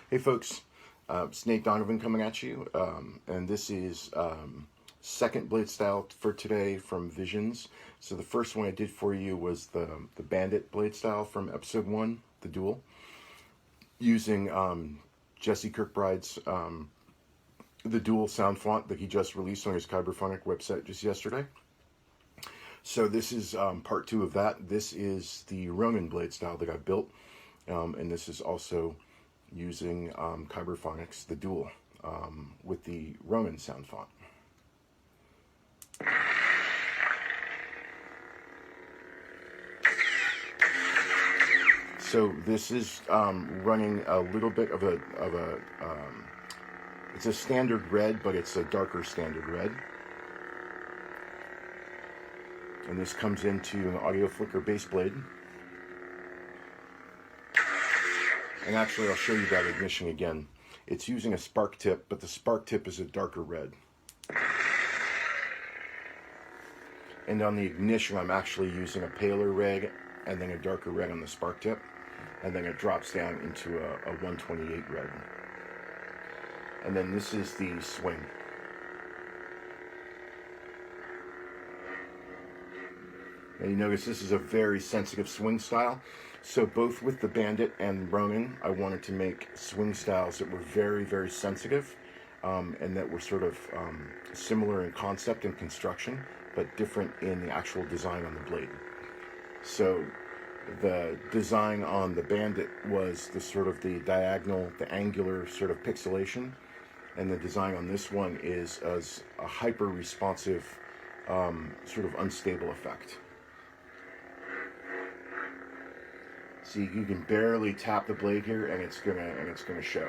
Hey folks, it's Nate Donovan coming at you, and this is second blade style for today from Visions. So the first one I did for you was the Bandit blade style from episode 1, the dual, using Jesse Kirkbride's the dual sound font that he just released on his Kyberphonic website just yesterday. So this is part 2 of that. This is the Ronin blade style that I built, and this is also using Kyberphonics, the dual, with the Ronin sound font. So this is running a little bit of a it's a standard red, but it's a darker standard red. And this comes into an audio flicker bass blade. And actually, I'll show you that ignition again. It's using a spark tip, but the spark tip is a darker red. And on the ignition, I'm actually using a paler red and then a darker red on the spark tip. And then it drops down into a 128 red. And then this is the swing. And you notice this is a very sensitive swing style. So both with the Bandit and Ronin, I wanted to make swing styles that were very, very sensitive, and that were sort of similar in concept and construction, but different in the actual design on the blade. So the design on the Bandit was the sort of the diagonal, the angular sort of pixelation, and the design on this one is as a hyper-responsive, sort of unstable effect. See, you can barely tap the blade here, and it's gonna show.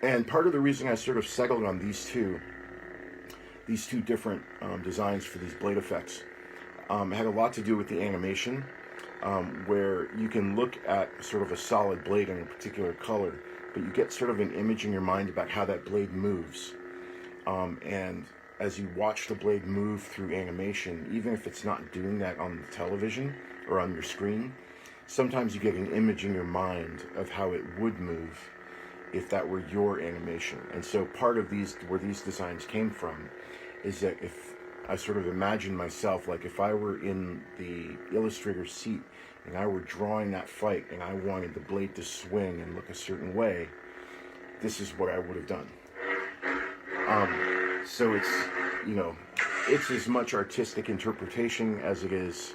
And part of the reason I sort of settled on these two different designs for these blade effects had a lot to do with the animation, where you can look at sort of a solid blade in a particular color, but you get sort of an image in your mind about how that blade moves. And as you watch the blade move through animation, even if it's not doing that on the television or on your screen, sometimes you get an image in your mind of how it would move if that were your animation. And so part of where these designs came from is that if I sort of imagine myself, like if I were in the illustrator's seat and I were drawing that fight and I wanted the blade to swing and look a certain way, this is what I would have done. So it's, you know, it's as much artistic interpretation as it is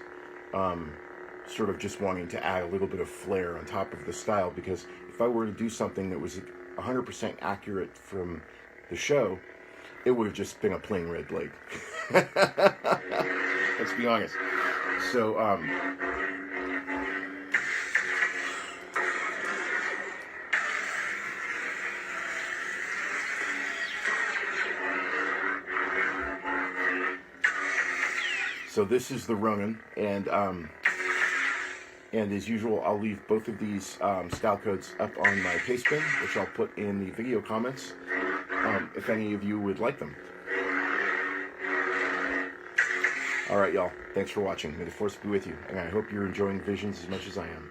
sort of just wanting to add a little bit of flair on top of the style, because if I were to do something that was 100% accurate from the show, it would have just been a plain red blade. Let's be honest. So, so this is the Ronin, and as usual, I'll leave both of these style codes up on my paste bin, which I'll put in the video comments, if any of you would like them. Alright, y'all. Thanks for watching. May the Force be with you, and I hope you're enjoying Visions as much as I am.